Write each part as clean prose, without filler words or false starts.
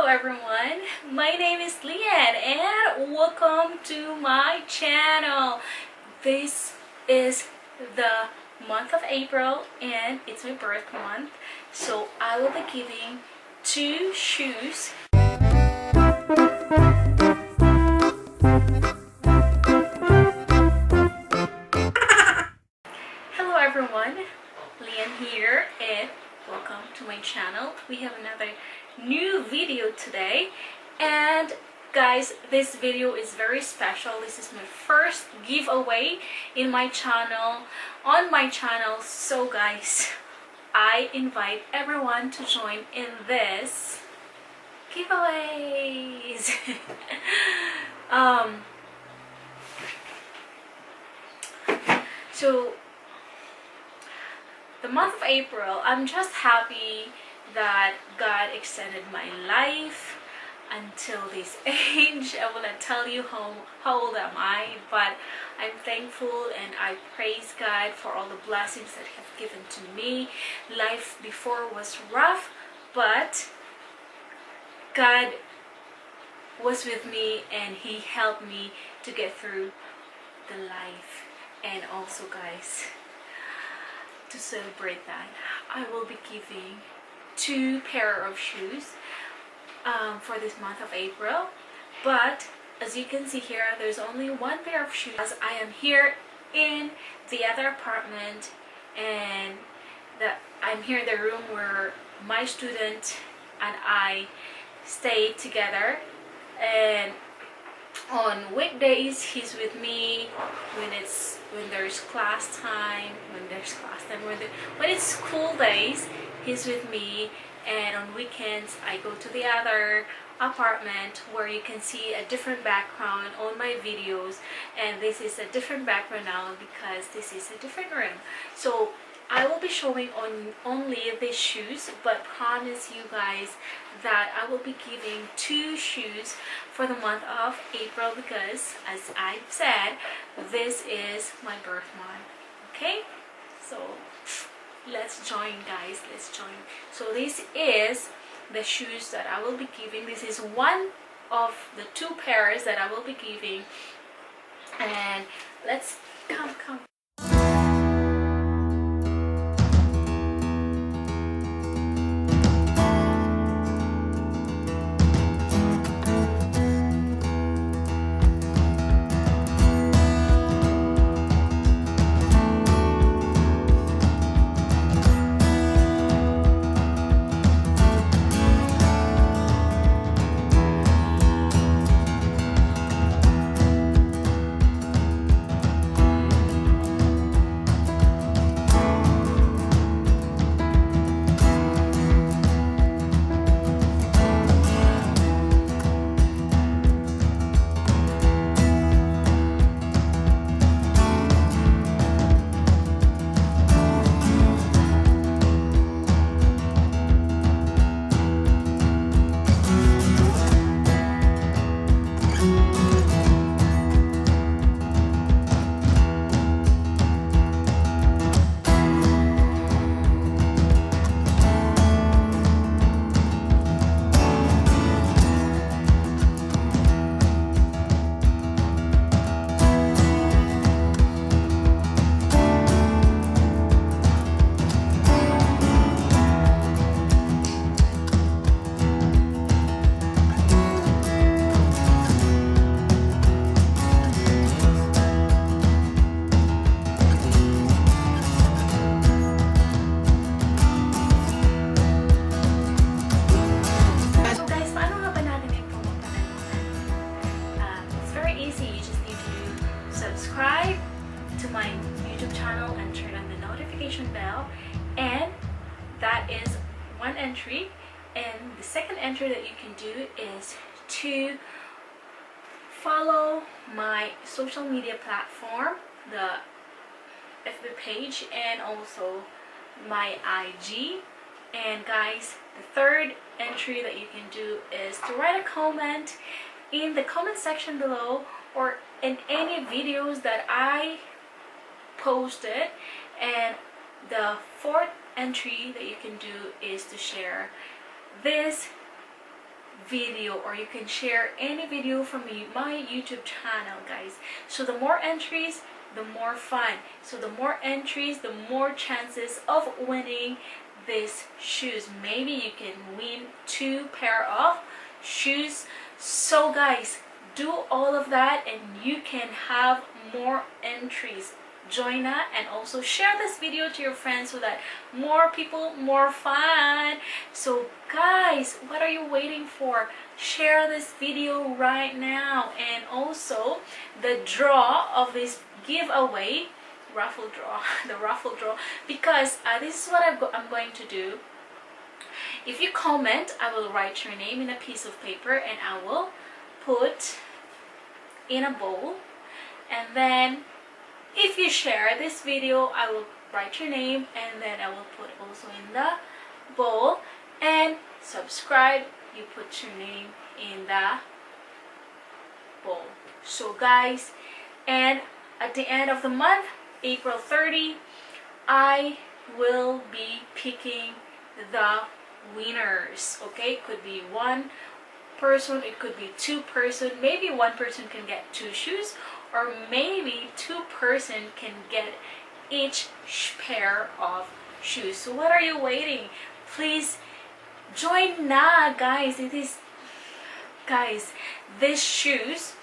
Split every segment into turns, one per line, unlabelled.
everyone, my name is Leanne and welcome to my channel. This is the month of April and it's my birth month, so I will be giving two shoes. Hello everyone, Leanne here and welcome to my channel. We have another new video today, and guys, this video is very special. This is my first giveaway in my channel, so guys, I invite everyone to join in this giveaways. So the month of April, I'm just happy that God extended my life until this age. I will not tell you how old am I, but I'm thankful and I praise God for all the blessings that He have given to me. Life before was rough, but God was with me and He helped me to get through the life. And also, guys, to celebrate that, I will be giving two pair of shoes for this month of April. But as you can see here, there's only one pair of shoes as I am here in the other apartment, and I'm here in the room where my student and I stay together. And on weekdays he's with me when there's class time, when it's school days he's with me, and on weekends I go to the other apartment where you can see a different background on my videos. And this is a different background now because this is a different room. So I will be showing only these shoes, but promise you guys that I will be giving two shoes for the month of April because, as I've said, this is my birth month. Okay, so let's join, guys, let's join. So this is the shoes that I will be giving. This is one of the two pairs that I will be giving, and let's come. Subscribe to my YouTube channel and turn on the notification bell, and that is one entry. And the second entry that you can do is to follow my social media platform, the FB page and also my IG. And guys, the third entry that you can do is to write a comment in the comment section below or in any videos that I posted. And the fourth entry that you can do is to share this video, or you can share any video from my YouTube channel, guys. So the more entries, the more fun. So the more entries, the more chances of winning these shoes. Maybe you can win 2 pair of shoes. So guys, do all of that and you can have more entries. Join that and also share this video to your friends so that more people, more fun. So guys, what are you waiting for? Share this video right now. And also the draw of this giveaway, raffle draw, the raffle draw, because this is what I'm going to do. If you comment, I will write your name in a piece of paper and I will put in a bowl, and then if you share this video, I will write your name and then I will put also in the bowl, and subscribe, you put your name in the bowl. So guys, and at the end of the month, April 30, I will be picking the winners. Okay, it could be 1 person, it could be 2 person, maybe 1 person can get 2 shoes, or maybe 2 person can get each pair of shoes. So what are you waiting? Please join now, guys. It is, guys, these shoes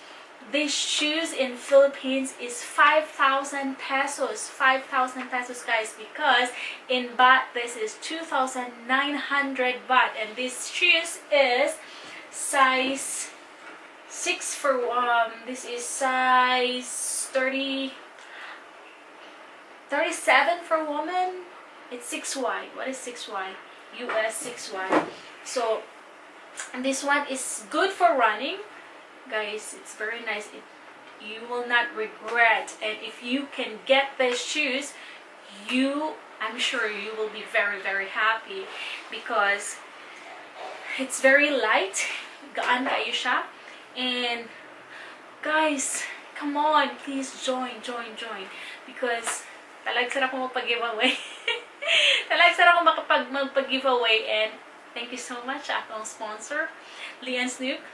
in Philippines is 5,000 pesos. 5,000 pesos, guys, because in baht this is 2,900 baht, and this shoes is size 6 for this is size 37 for woman. It's 6Y. What is 6Y? US 6Y. So this one is good for running, guys. It's very nice. You will not regret, and if you can get these shoes, I'm sure you will be very, very happy because it's very light. Gaan kayo siya. And guys, come on, please join because talagang sarap ko magpag-giveaway. Talagang sarap ko magpag-giveaway, and thank you so much sa akong sponsor, Leon Snook,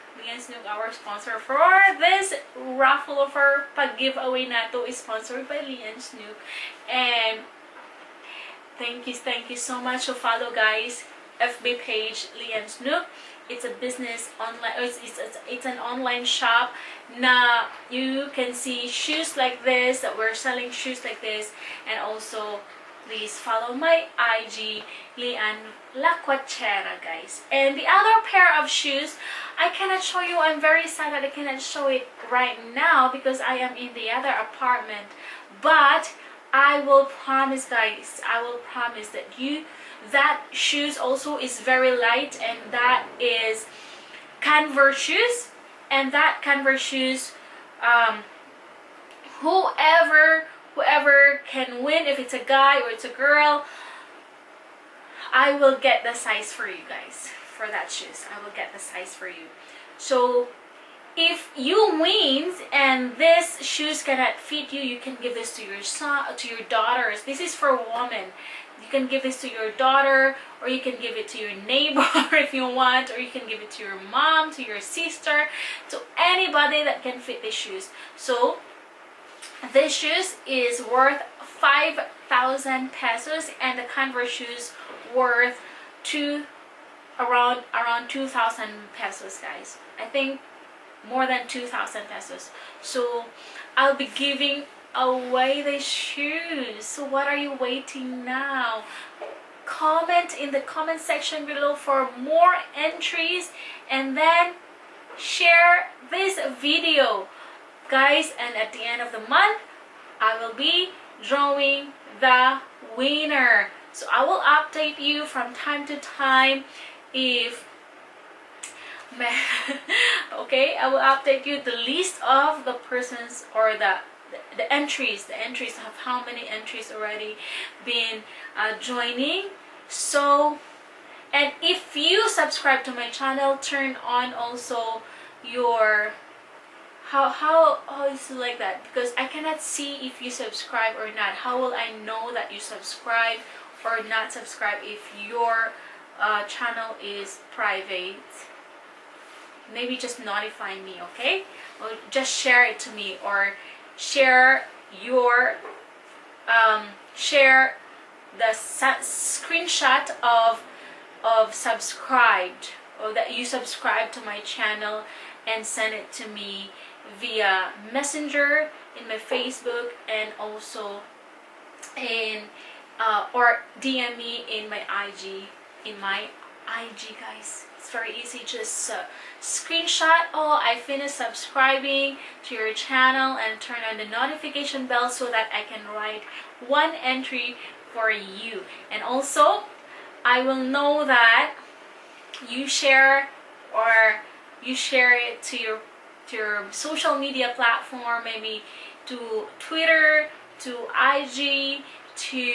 our sponsor for this raffle offer. Pag-giveaway na to is sponsored by Leon Snook, and thank you so much. So follow, guys, FB page Leon Snook. It's a business online. It's an online shop. Na you can see shoes like this. That we're selling shoes like this, and also please follow my IG, Leon La Cuachera, guys. And the other pair of shoes, I cannot show you. I'm very sad that I cannot show it right now because I am in the other apartment. But I will promise, guys, I will promise that that shoes also is very light, and that is Converse shoes. And that Converse shoes, whoever can win, if it's a guy or it's a girl, I will get the size for you guys. For that shoes, I will get the size for you. So if you win and this shoes cannot fit you, you can give this to your son, to your daughters. This is for women. You can give this to your daughter, or you can give it to your neighbor if you want, or you can give it to your mom, to your sister, to anybody that can fit these shoes. So this shoes is worth 5,000 pesos, and the Converse shoes worth around 2,000 pesos, guys. I think more than 2,000 pesos. So I'll be giving away the shoes. So what are you waiting now? Comment in the comment section below for more entries, and then share this video, guys. And at the end of the month, I will be drawing the winner. So I will update you from time to time if okay, I will update you the list of the persons, or the entries of how many entries already been joining. So, and if you subscribe to my channel, turn on also your how is it like that, because I cannot see if you subscribe or not. How will I know that you subscribe or not subscribe if your channel is private? maybe just notify me, okay? Or just share it to me, or share your share the screenshot of subscribed, or that you subscribe to my channel, and send it to me via Messenger in my Facebook, and also in or DM me in my IG. Guys, it's very easy. Just screenshot, oh, I finished subscribing to your channel, and turn on the notification bell so that I can write one entry for you. And also, I will know that you share, or you share it to your social media platform, maybe to Twitter, to IG, to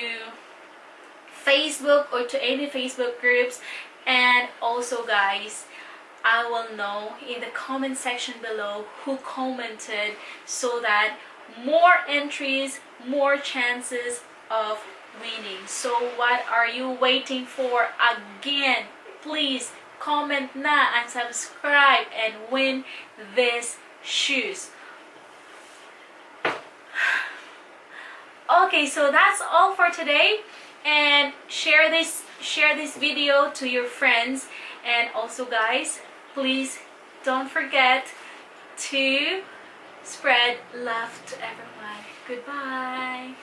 Facebook, or to any Facebook groups. And also, guys, I will know in the comment section below who commented, so that more entries, more chances of winning. So what are you waiting for? Again, please comment na and subscribe and win these shoes. Okay, so that's all for today, and share this video to your friends. And also, guys, please don't forget to spread love to everyone. Goodbye.